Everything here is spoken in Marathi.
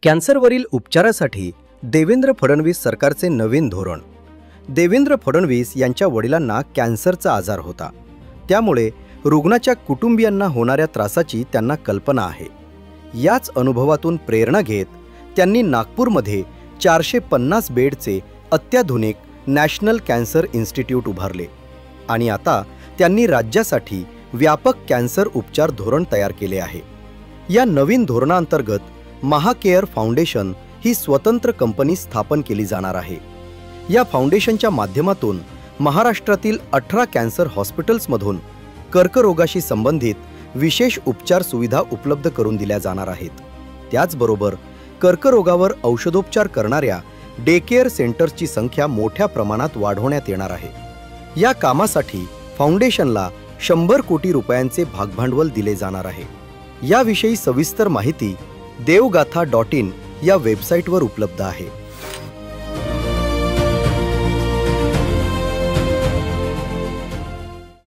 कॅन्सरवरील उपचारासाठी देवेंद्र फडणवीस सरकारचे नवीन धोरण। देवेंद्र फडणवीस यांच्या वडिलांना कॅन्सरचा आजार होता, त्यामुळे रुग्णाच्या कुटुंबियांना होणाऱ्या त्रासाची त्यांना कल्पना आहे। याच अनुभवातून प्रेरणा घेत त्यांनी नागपूरमध्ये 450 बेडचे अत्याधुनिक नॅशनल कॅन्सर इन्स्टिट्यूट उभारले आणि आता त्यांनी राज्यासाठी व्यापक कॅन्सर उपचार धोरण तयार केले आहे। या नवीन धोरणांतर्गत महाकेअर फाउंडेशन ही स्वतंत्र कंपनी स्थापन केली जाणार आहे। या फाउंडेशनच्या माध्यमातून महाराष्ट्रातील 18 कॅन्सर हॉस्पिटल्समधून कर्करोगाशी संबंधित विशेष उपचार सुविधा उपलब्ध करून दिल्या जाणार आहेत। त्याचबरोबर कर्करोगावर औषधोपचार करणाऱ्या डे केअर सेंटर्सची संख्या मोठ्या प्रमाणात वाढवण्यात येणार आहे। या कामासाठी फाउंडेशनला 100 कोटी रुपयांचे भागभांडवल दिले जाणार आहे। याविषयी सविस्तर माहिती देवगाथा.in या वेबसाईटवर उपलब्ध आहे।